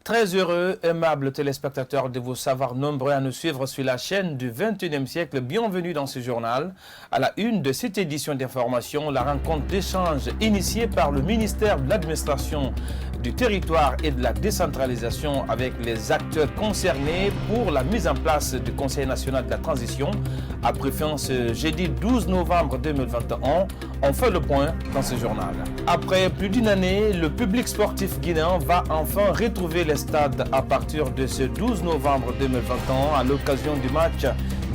Très heureux, aimables téléspectateurs, de vous savoir nombreux à nous suivre sur la chaîne du 21e siècle. Bienvenue dans ce journal. À la une de cette édition d'information, la rencontre d'échange initiée par le ministère de l'Administration du Territoire et de la Décentralisation avec les acteurs concernés pour la mise en place du Conseil national de la transition a pris fin ce jeudi 12 novembre 2021. On fait le point dans ce journal. Après plus d'une année, le public sportif guinéen va enfin retrouver les stades à partir de ce 12 novembre 2021 à l'occasion du match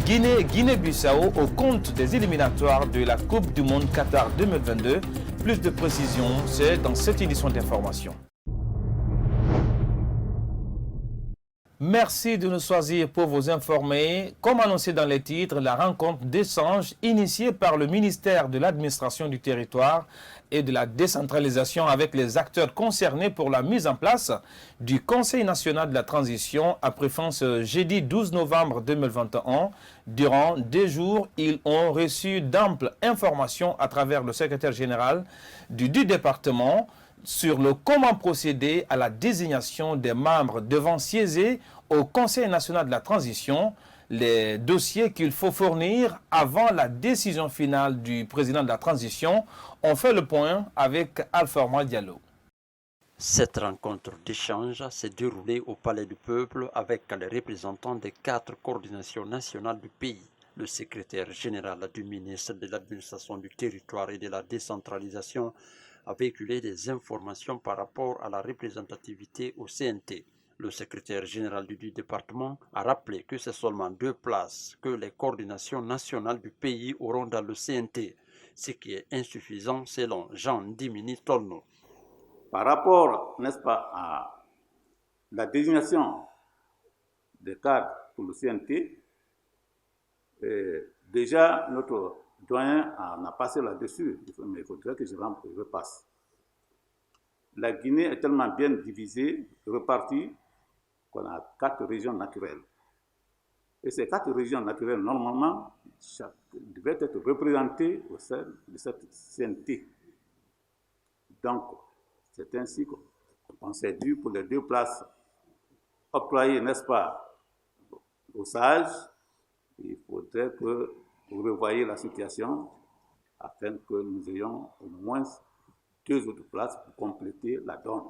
Guinée-Bissau au compte des éliminatoires de la Coupe du Monde Qatar 2022. Plus de précisions, c'est dans cette édition d'information. Merci de nous choisir pour vous informer. Comme annoncé dans les titres, la rencontre d'échange initiée par le ministère de l'Administration du Territoire et de la Décentralisation avec les acteurs concernés pour la mise en place du Conseil national de la transition a pris fin ce jeudi 12 novembre 2021. Durant 2 jours, ils ont reçu d'amples informations à travers le secrétaire général du département sur le comment procéder à la désignation des membres devant siéger au Conseil national de la transition, les dossiers qu'il faut fournir avant la décision finale du président de la transition. On fait le point avec Alpha Diallo. Cette rencontre d'échange s'est déroulée au Palais du Peuple avec les représentants des 4 coordinations nationales du pays. Le secrétaire général du ministre de l'Administration du Territoire et de la Décentralisation a véhiculé des informations par rapport à la représentativité au CNT. Le secrétaire général du département a rappelé que c'est seulement 2 places que les coordinations nationales du pays auront dans le CNT, ce qui est insuffisant selon Jean Dimini Tolno. Par rapport, n'est-ce pas, à la désignation des cadres pour le CNT, déjà notre doyen en a passé là-dessus, mais il faudrait que je repasse. La Guinée est tellement bien divisée, repartie, qu'on a 4 régions naturelles. Et ces 4 régions naturelles, normalement, devaient être représentées au sein de cette CNT. Donc, c'est ainsi qu'on s'est dit pour les 2 places octroyées, n'est-ce pas, aux sages. Il faudrait que vous revoyiez la situation afin que nous ayons au moins 2 autres places pour compléter la donne.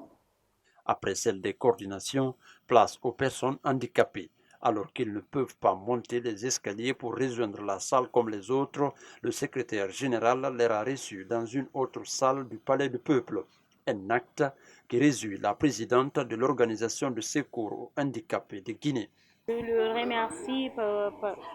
Après celle des coordinations, place aux personnes handicapées. Alors qu'ils ne peuvent pas monter les escaliers pour rejoindre la salle comme les autres, le secrétaire général les a reçus dans une autre salle du Palais du Peuple. Un acte qui réjouit la présidente de l'organisation de secours aux handicapés de Guinée. Je le remercie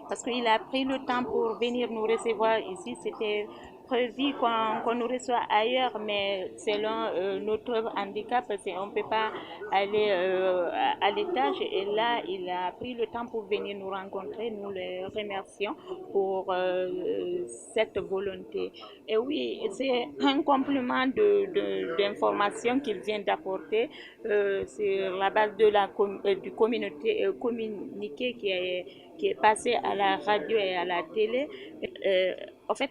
parce qu'il a pris le temps pour venir nous recevoir ici. C'était prévu qu'on nous reçoit ailleurs, mais selon notre handicap, on ne peut pas aller à l'étage. Et là, il a pris le temps pour venir nous rencontrer. Nous le remercions pour cette volonté. Et oui, c'est un complément d'information qu'il vient d'apporter sur la base de du communiqué qui est passé à la radio et à la télé. En fait,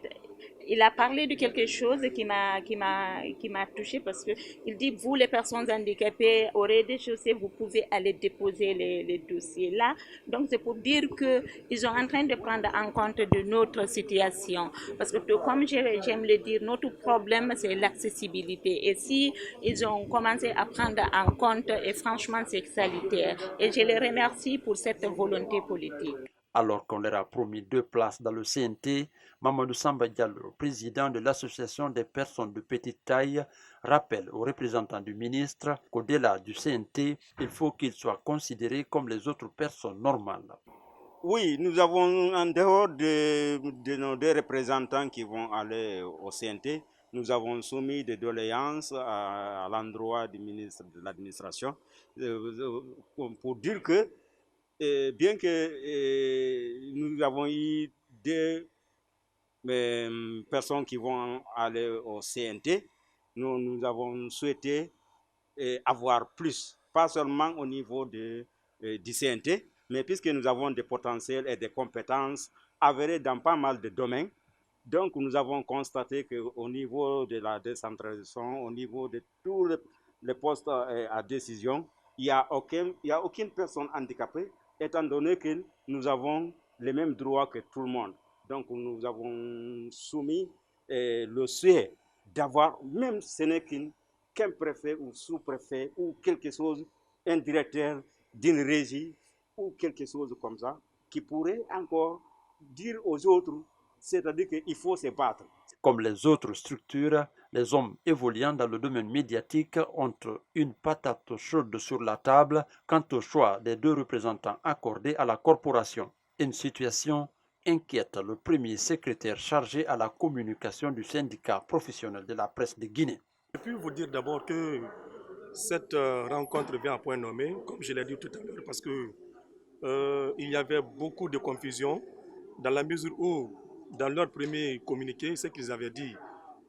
il a parlé de quelque chose qui m'a touchée parce que il dit vous les personnes handicapées au rez-de-chaussée vous pouvez aller déposer les dossiers là. Donc c'est pour dire que ils sont en train de prendre en compte de notre situation parce que comme j'aime le dire, notre problème c'est l'accessibilité et si ils ont commencé à prendre en compte et franchement c'est salutaire et je les remercie pour cette volonté politique. Alors qu'on leur a promis 2 places dans le CNT, Mamadou Samba Diallo, président de l'association des personnes de petite taille, rappelle aux représentants du ministre qu'au-delà du CNT, il faut qu'ils soient considérés comme les autres personnes normales. Oui, nous avons, en dehors de nos 2 représentants qui vont aller au CNT, nous avons soumis des doléances à l'endroit du ministre de l'Administration pour dire que bien que nous avons eu 2 personnes qui vont aller au CNT, nous avons souhaité avoir plus, pas seulement au niveau du CNT, mais puisque nous avons des potentiels et des compétences avérées dans pas mal de domaines, donc nous avons constaté qu'au niveau de la décentralisation, au niveau de tous les postes à décision, il n'y a aucune personne handicapée, étant donné que nous avons les mêmes droits que tout le monde. Donc nous avons soumis le souhait d'avoir, même ce n'est qu'un préfet ou sous-préfet ou quelque chose, un directeur d'une régie ou quelque chose comme ça, qui pourrait encore dire aux autres, c'est-à-dire qu'il faut se battre. Comme les autres structures, les hommes évoluant dans le domaine médiatique ont une patate chaude sur la table quant au choix des 2 représentants accordés à la corporation. Une situation inquiète le premier secrétaire chargé à la communication du syndicat professionnel de la presse de Guinée. Je puis vous dire d'abord que cette rencontre vient à point nommé, comme je l'ai dit tout à l'heure, parce que il y avait beaucoup de confusion dans la mesure où, dans leur premier communiqué, ce qu'ils avaient dit,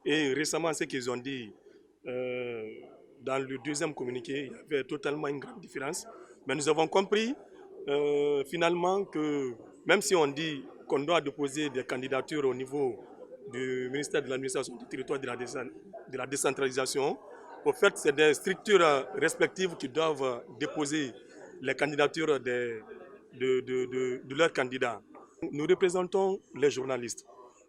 et récemment ce qu'ils ont dit dans le deuxième communiqué, il y avait totalement une grande différence. Mais nous avons compris finalement que même si on dit qu'on doit déposer des candidatures au niveau du ministère de l'administration du territoire de la décentralisation, au fait, c'est des structures respectives qui doivent déposer les candidatures de leurs candidats. Nous représentons les journalistes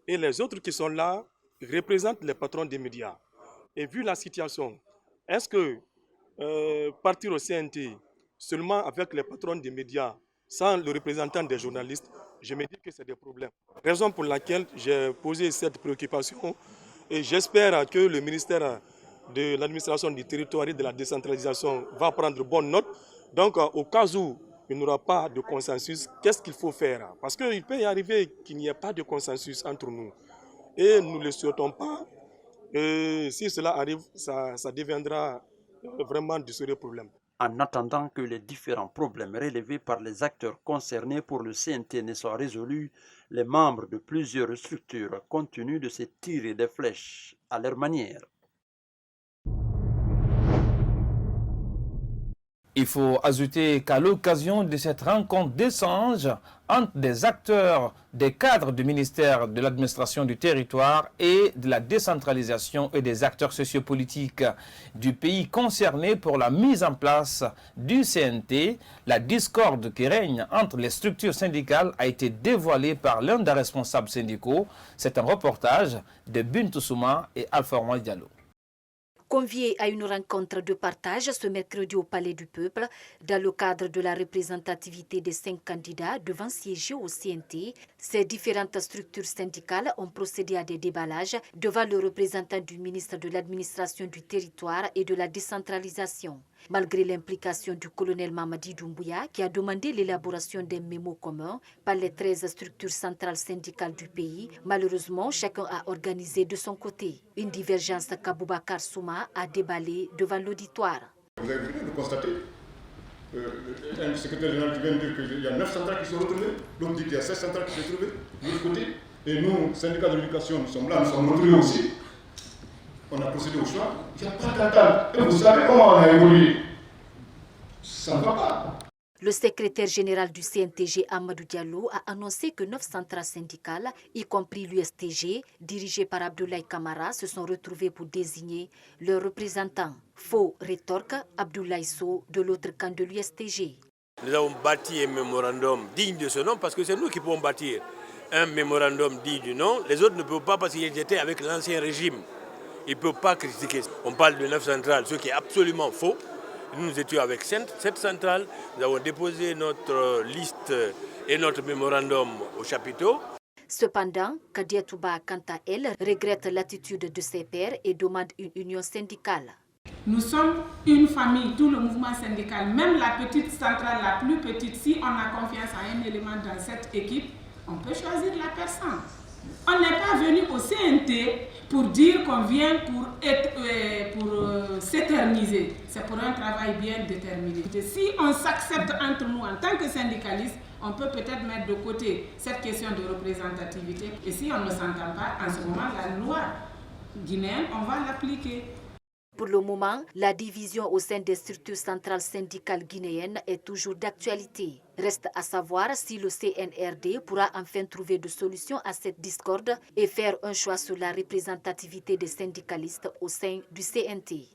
et les autres qui sont là représentent les patrons des médias. Et vu la situation, est-ce que partir au CNT seulement avec les patrons des médias sans le représentant des journalistes, je me dis que c'est des problèmes. Raison pour laquelle j'ai posé cette préoccupation et j'espère que le ministère de l'administration du territoire et de la décentralisation va prendre bonne note. Donc au cas où il n'y aura pas de consensus, qu'est-ce qu'il faut faire? Parce qu'il peut y arriver qu'il n'y ait pas de consensus entre nous. Et nous ne le souhaitons pas. Et si cela arrive, ça deviendra vraiment du sérieux problème. En attendant que les différents problèmes relevés par les acteurs concernés pour le CNT ne soient résolus, les membres de plusieurs structures continuent de se tirer des flèches à leur manière. Il faut ajouter qu'à l'occasion de cette rencontre d'échange entre des acteurs, des cadres du ministère de l'administration du territoire et de la décentralisation et des acteurs sociopolitiques du pays concernés pour la mise en place du CNT, la discorde qui règne entre les structures syndicales a été dévoilée par l'un des responsables syndicaux. C'est un reportage de Bintou Souma et Alpha Diallo. Conviés à une rencontre de partage ce mercredi au Palais du Peuple, dans le cadre de la représentativité des 5 candidats devant siéger au CNT, ces différentes structures syndicales ont procédé à des déballages devant le représentant du ministre de l'Administration du Territoire et de la Décentralisation. Malgré l'implication du colonel Mamadi Doumbouya, qui a demandé l'élaboration d'un mémo commun par les 13 structures centrales syndicales du pays, malheureusement, chacun a organisé de son côté. Une divergence qu'Aboubakar Souma a déballée devant l'auditoire. Vous avez fini de constater, un secrétaire général qui vient de dire qu'il y a 9 centrales qui sont retrouvées, l'autre dit qu'il y a 16 centrales qui sont retrouvées de l'autre côté, et nous, syndicats de l'éducation, nous sommes là, nous sommes retrouvés aussi. On a procédé au choix, il n'y a pas d'entente. Et vous savez comment on a évolué? Ça ne va pas. Le secrétaire général du CNTG, Amadou Diallo, a annoncé que 9 centrales syndicales, y compris l'USTG, dirigées par Abdoulaye Kamara, se sont retrouvées pour désigner leurs représentants. Faux rétorque Abdoulaye Sow de l'autre camp de l'USTG. Nous avons bâti un mémorandum digne de ce nom parce que c'est nous qui pouvons bâtir un mémorandum digne du nom. Les autres ne peuvent pas parce qu'ils étaient avec l'ancien régime. Ils ne peuvent pas critiquer. On parle de 9 centrales, ce qui est absolument faux. Nous étions avec 7 centrales. Nous avons déposé notre liste et notre mémorandum au chapiteau. Cependant, Kadia Touba, quant à elle, regrette l'attitude de ses pairs et demande une union syndicale. Nous sommes une famille, tout le mouvement syndical, même la petite centrale, la plus petite, si on a confiance à un élément dans cette équipe, on peut choisir la personne. On n'est pas venu au CNT pour dire qu'on vient pour s'éterniser. C'est pour un travail bien déterminé. Si on s'accepte entre nous en tant que syndicalistes, on peut peut-être mettre de côté cette question de représentativité. Et si on ne s'entend pas, en ce moment, la loi guinéenne, on va l'appliquer. Pour le moment, la division au sein des structures centrales syndicales guinéennes est toujours d'actualité. Reste à savoir si le CNRD pourra enfin trouver des solutions à cette discorde et faire un choix sur la représentativité des syndicalistes au sein du CNT.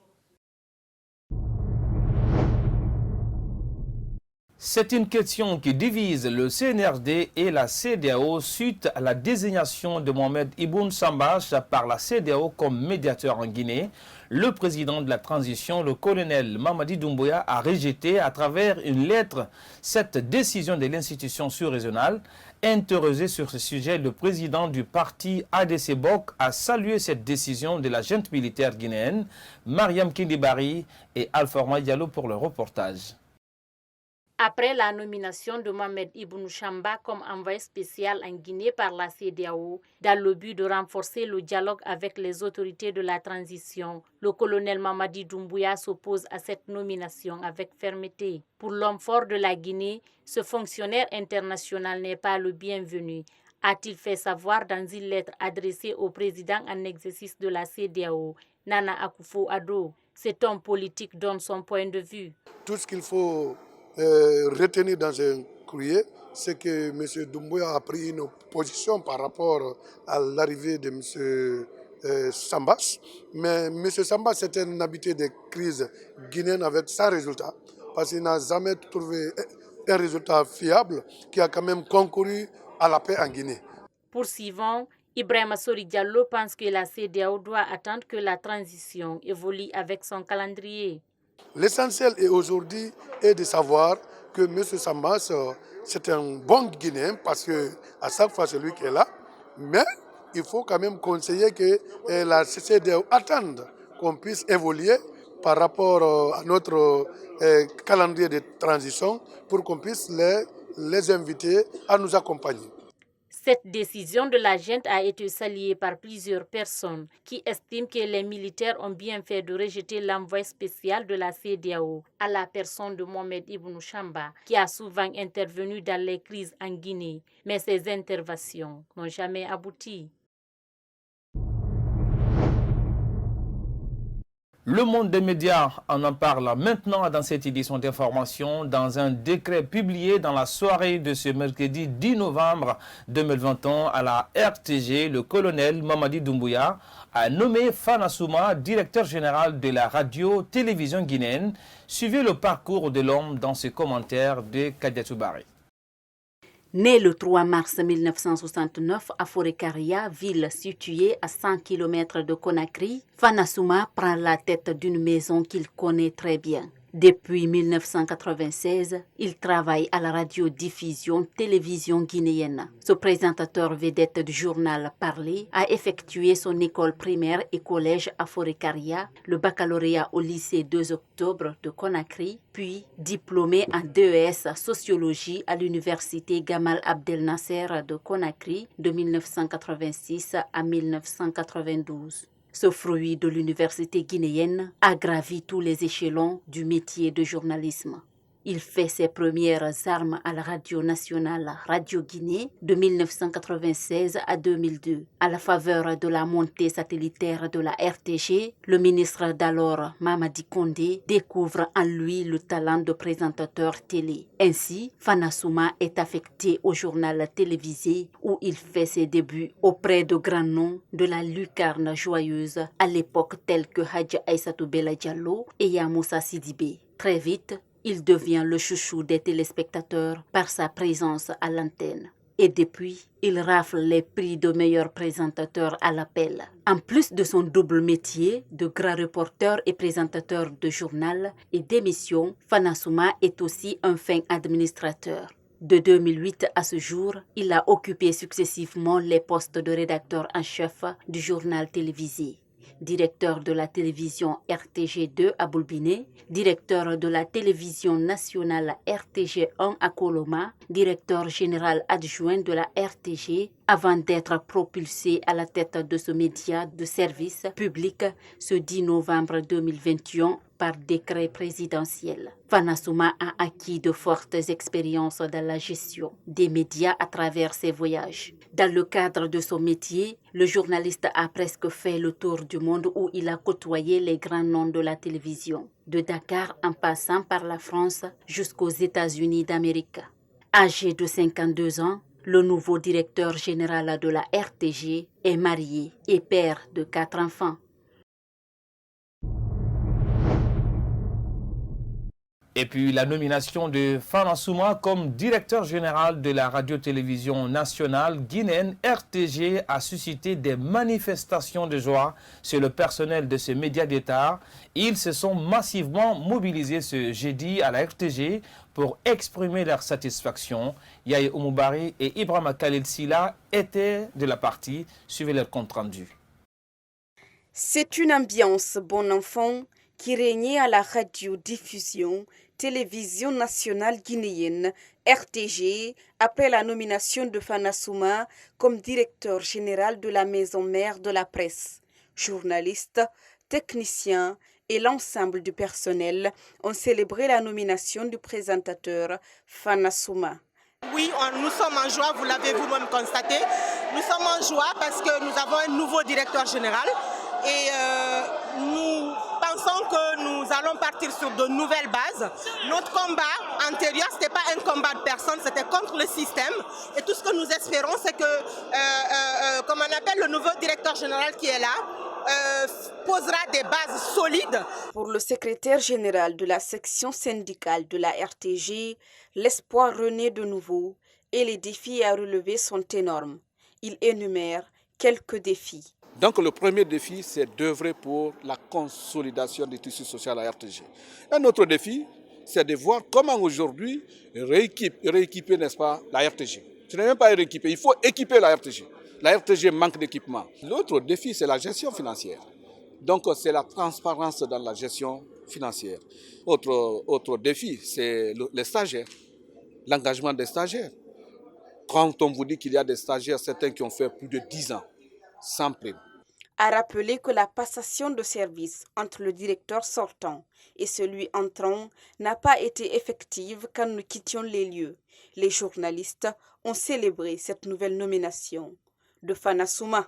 C'est une question qui divise le CNRD et la CEDEAO suite à la désignation de Mohamed Ibn Sambash par la CEDEAO comme médiateur en Guinée. Le président de la transition, le colonel Mamadi Doumbouya, a rejeté à travers une lettre cette décision de l'institution sous-régionale. Interrogé sur ce sujet, le président du parti ADC BOK a salué cette décision de la junte militaire guinéenne. Mariam Kindibari et Alforma Diallo pour le reportage. Après la nomination de Mohamed Ibn Chamba comme envoyé spécial en Guinée par la CEDEAO, dans le but de renforcer le dialogue avec les autorités de la transition, le colonel Mamadi Doumbouya s'oppose à cette nomination avec fermeté. Pour l'homme fort de la Guinée, ce fonctionnaire international n'est pas le bienvenu, a-t-il fait savoir dans une lettre adressée au président en exercice de la CEDEAO, Nana Akufo-Addo. Cet homme politique donne son point de vue. Tout ce qu'il faut retenir dans un courrier, c'est que M. Doumbouya a pris une position par rapport à l'arrivée de M. Sambas. Mais M. Sambas est un habitué des crises guinéennes avec sans résultat, parce qu'il n'a jamais trouvé un résultat fiable qui a quand même concouru à la paix en Guinée. Poursuivant, Ibrahima Sori Diallo pense que la CEDEAO doit attendre que la transition évolue avec son calendrier. L'essentiel aujourd'hui est de savoir que M. Sambas, c'est un bon Guinéen parce qu'à chaque fois c'est lui qui est là. Mais il faut quand même conseiller que la CEDEAO attende qu'on puisse évoluer par rapport à notre calendrier de transition pour qu'on puisse les inviter à nous accompagner. Cette décision de la junte a été saluée par plusieurs personnes qui estiment que les militaires ont bien fait de rejeter l'envoyé spécial de la CEDEAO à la personne de Mohamed Ibn Chamba, qui a souvent intervenu dans les crises en Guinée, mais ces interventions n'ont jamais abouti. Le monde des médias en parle maintenant dans cette édition d'information. Dans un décret publié dans la soirée de ce mercredi 10 novembre 2021 à la RTG, le colonel Mamadi Doumbouya a nommé Fana Souma directeur général de la radio-télévision guinéenne. Suivez le parcours de l'homme dans ce commentaire de Kadiatou Baré. Né le 3 mars 1969 à Forêt-Caria, ville située à 100 km de Conakry, Fana Souma prend la tête d'une maison qu'il connaît très bien. Depuis 1996, il travaille à la radiodiffusion télévision guinéenne. Ce présentateur vedette du journal Parler a effectué son école primaire et collège à Forêt-Caria, le baccalauréat au lycée 2 octobre de Conakry, puis diplômé en DES sociologie à l'université Gamal Abdel Nasser de Conakry de 1986 à 1992. Ce fruit de l'université guinéenne a gravi tous les échelons du métier de journalisme. Il fait ses premières armes à la radio nationale Radio Guinée de 1996 à 2002. À la faveur de la montée satellitaire de la RTG, le ministre d'alors Mamadi Condé découvre en lui le talent de présentateur télé. Ainsi, Fana Souma est affecté au journal télévisé où il fait ses débuts auprès de grands noms de la lucarne joyeuse à l'époque tels que Hadja Aïssatou Bella Diallo et Yamoussa Sidibé. Très vite, il devient le chouchou des téléspectateurs par sa présence à l'antenne. Et depuis, il rafle les prix de meilleur présentateur à l'appel. En plus de son double métier de grand reporter et présentateur de journal et d'émission, Fana Souma est aussi un fin administrateur. De 2008 à ce jour, il a occupé successivement les postes de rédacteur en chef du journal télévisé. Directeur de la télévision RTG2 à Boulbiné, directeur de la télévision nationale RTG1 à Koloma, directeur général adjoint de la RTG, avant d'être propulsé à la tête de ce média de service public ce 10 novembre 2021 par décret présidentiel. Fana Souma a acquis de fortes expériences dans la gestion des médias à travers ses voyages. Dans le cadre de son métier, le journaliste a presque fait le tour du monde où il a côtoyé les grands noms de la télévision, de Dakar en passant par la France jusqu'aux États-Unis d'Amérique. Âgé de 52 ans, le nouveau directeur général de la RTG est marié et père de 4 enfants. Et puis la nomination de Fana Souma comme directeur général de la radio-télévision nationale guinéenne RTG a suscité des manifestations de joie sur le personnel de ces médias d'État. Ils se sont massivement mobilisés ce jeudi à la RTG pour exprimer leur satisfaction. Yaye Oumoubari et Ibrahima Khalil Silla étaient de la partie. Suivez leur compte rendu. C'est une ambiance bon enfant qui régnait à la radiodiffusion Télévision nationale guinéenne RTG après la nomination de Fana Souma comme directeur général de la maison mère de la presse. Journalistes, techniciens et l'ensemble du personnel ont célébré la nomination du présentateur Fana Souma. Oui, nous sommes en joie, vous l'avez vous-même constaté. Nous sommes en joie parce que nous avons un nouveau directeur général et nous pensons que nous allons partir sur de nouvelles bases. Notre combat antérieur, ce n'était pas un combat de personne, c'était contre le système. Et tout ce que nous espérons, c'est que, comme on appelle le nouveau directeur général qui est là, posera des bases solides. Pour le secrétaire général de la section syndicale de la RTG, l'espoir renaît de nouveau et les défis à relever sont énormes. Il énumère quelques défis. Donc le premier défi, c'est d'œuvrer pour la consolidation du tissu social à RTG. Un autre défi, c'est de voir comment aujourd'hui rééquiper, n'est-ce pas, la RTG. Ce n'est même pas rééquiper, il faut équiper la RTG. La RTG manque d'équipement. L'autre défi, c'est la gestion financière. Donc c'est la transparence dans la gestion financière. Autre défi, c'est les stagiaires, l'engagement des stagiaires. Quand on vous dit qu'il y a des stagiaires, certains qui ont fait plus de 10 ans, sans prime. A rappelé que la passation de service entre le directeur sortant et celui entrant n'a pas été effective quand nous quittions les lieux. Les journalistes ont célébré cette nouvelle nomination de Fana Souma.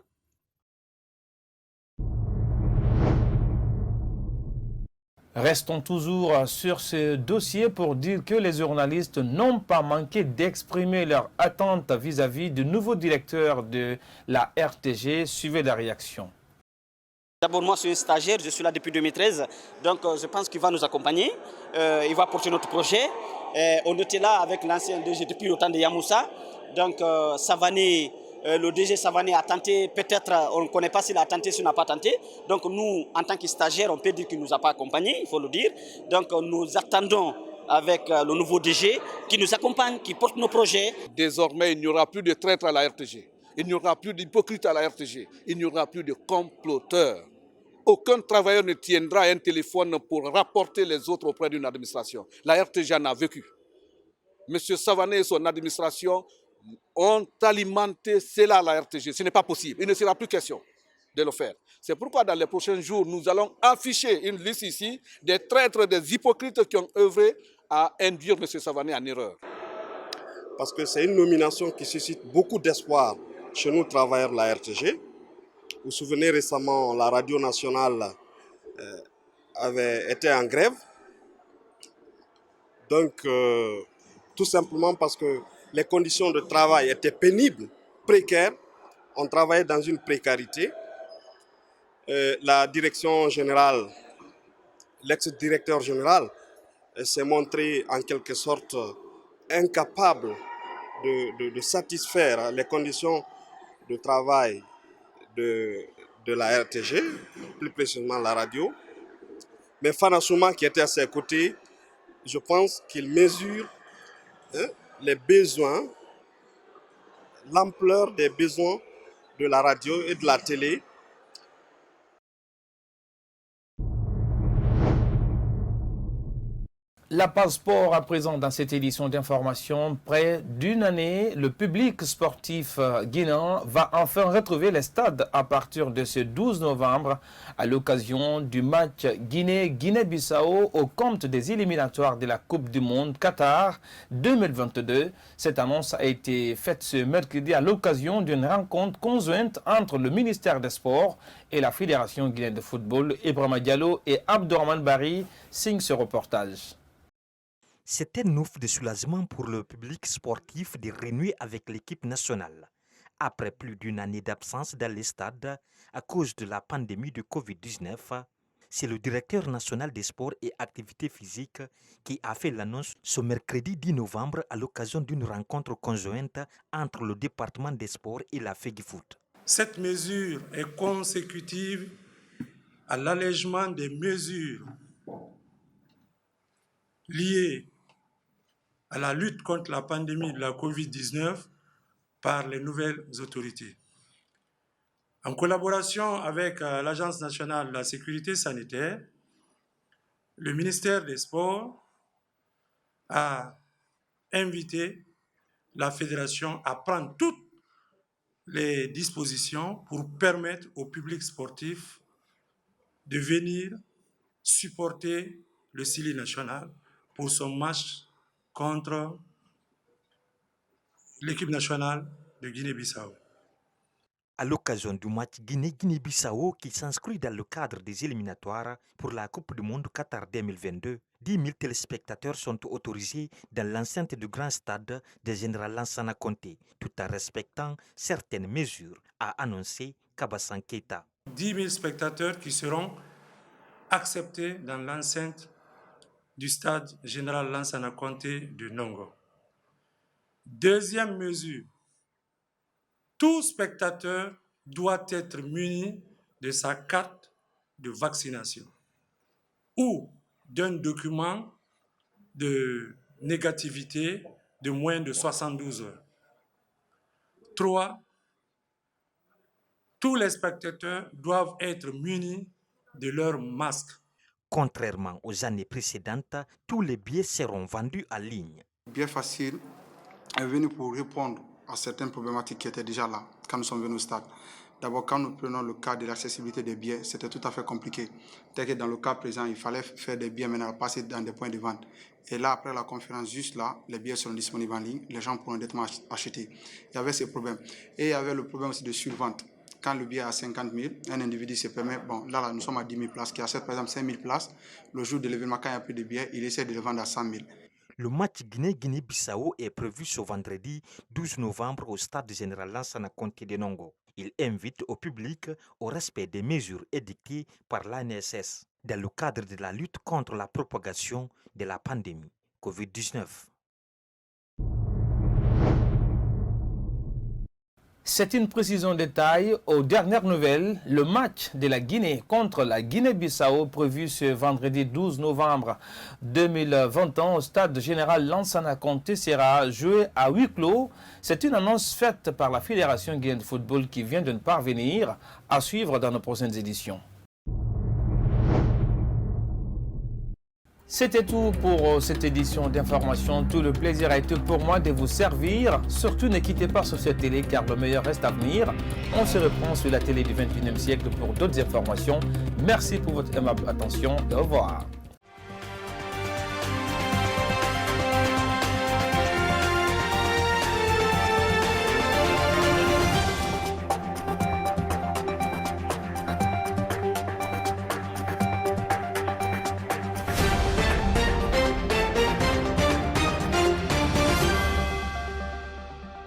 Restons toujours sur ce dossier pour dire que les journalistes n'ont pas manqué d'exprimer leur attente vis-à-vis du nouveau directeur de la RTG. Suivez la réaction. D'abord, moi, je suis un stagiaire, je suis là depuis 2013, donc je pense qu'il va nous accompagner, il va porter notre projet. On était là avec l'ancien DG depuis le temps de Yamoussa, donc Savané, le DG Savané a tenté, peut-être, on ne connaît pas s'il a tenté, s'il n'a pas tenté. Donc nous, en tant que stagiaires, on peut dire qu'il ne nous a pas accompagnés, il faut le dire. Donc nous attendons avec le nouveau DG qui nous accompagne, qui porte nos projets. Désormais, il n'y aura plus de traîtres à la RTG. Il n'y aura plus d'hypocrites à la RTG. Il n'y aura plus de comploteurs. Aucun travailleur ne tiendra un téléphone pour rapporter les autres auprès d'une administration. La RTG en a vécu. M. Savané et son administration ont alimenté cela à la RTG. Ce n'est pas possible. Il ne sera plus question de le faire. C'est pourquoi dans les prochains jours, nous allons afficher une liste ici des traîtres, des hypocrites qui ont œuvré à induire M. Savané en erreur. Parce que c'est une nomination qui suscite beaucoup d'espoir chez nous, travailleurs de la RTG. Vous vous souvenez récemment, la radio nationale avait été en grève. Donc, tout simplement parce que les conditions de travail étaient pénibles, précaires. On travaillait dans une précarité. La direction générale, l'ex-directeur général, s'est montré en quelque sorte incapable de satisfaire les conditions de travail de la RTG, plus précisément la radio. Mais Fana Souma, qui était à ses côtés, je pense qu'il mesure les besoins, l'ampleur des besoins de la radio et de la télé. La Passeport à présent dans cette édition d'information. Près d'une année, le public sportif guinéen va enfin retrouver les stades à partir de ce 12 novembre à l'occasion du match Guinée-Bissau au compte des éliminatoires de la Coupe du Monde Qatar 2022. Cette annonce a été faite ce mercredi à l'occasion d'une rencontre conjointe entre le ministère des Sports et la Fédération guinéenne de football. Ibrahima Diallo et Abdourahmane Bari signent ce reportage. C'était un ouf de soulagement pour le public sportif de renouer avec l'équipe nationale. Après plus d'une année d'absence dans les stades à cause de la pandémie de Covid-19, C'est le directeur national des sports et activités physiques qui a fait l'annonce ce mercredi 10 novembre à l'occasion d'une rencontre conjointe entre le département des sports et la FEGIFOOT. Cette mesure est consécutive à l'allègement des mesures liées à la lutte contre la pandémie de la COVID-19 par les nouvelles autorités. En collaboration avec l'Agence nationale de la sécurité sanitaire, le ministère des Sports a invité la fédération à prendre toutes les dispositions pour permettre au public sportif de venir supporter le Sili national pour son match contre l'équipe nationale de Guinée-Bissau. À l'occasion du match Guinée-Bissau qui s'inscrit dans le cadre des éliminatoires pour la Coupe du Monde Qatar 2022, 10 000 téléspectateurs sont autorisés dans l'enceinte du grand stade de Général Lansana Conté, tout en respectant certaines mesures, a annoncé Kabasan Keita. 10 000 spectateurs qui seront acceptés dans l'enceinte du stade Général Lansana Conté de Nongo. Deuxième mesure, tout spectateur doit être muni de sa carte de vaccination ou d'un document de négativité de moins de 72 heures. 3. Tous les spectateurs doivent être munis de leur masque. Contrairement aux années précédentes, tous les billets seront vendus en ligne. Bien facile est venu pour répondre à certaines problématiques qui étaient déjà là quand nous sommes venus au stade. D'abord, quand nous prenons le cas de l'accessibilité des billets, c'était tout à fait compliqué. Tel que dans le cas présent, il fallait faire des billets maintenant passer dans des points de vente. Et là, après la conférence, juste là, les billets seront disponibles en ligne, les gens pourront directement acheter. Il y avait ces problèmes. Et il y avait le problème aussi de survente. Quand le billet est à 50 000, un individu se permet, bon, là, nous sommes à 10 000 places, qui achète par exemple 5 000 places. Le jour de l'événement, quand il n'y a plus de billets, il essaie de le vendre à 100 000. Le match Guinée-Bissau est prévu ce vendredi 12 novembre au stade général Lansana Conté de Nongo. Il invite au public au respect des mesures édictées par l'ANSS dans le cadre de la lutte contre la propagation de la pandémie COVID-19. C'est une précision de taille. Aux dernières nouvelles, le match de la Guinée contre la Guinée-Bissau prévu ce vendredi 12 novembre 2021 au stade général Lansana Conté sera joué à huis clos. C'est une annonce faite par la Fédération guinéenne de football qui vient de nous parvenir, à suivre dans nos prochaines éditions. C'était tout pour cette édition d'information. Tout le plaisir a été pour moi de vous servir. Surtout ne quittez pas sur cette télé car le meilleur reste à venir. On se reprend sur la télé du 21e siècle pour d'autres informations. Merci pour votre aimable attention et au revoir.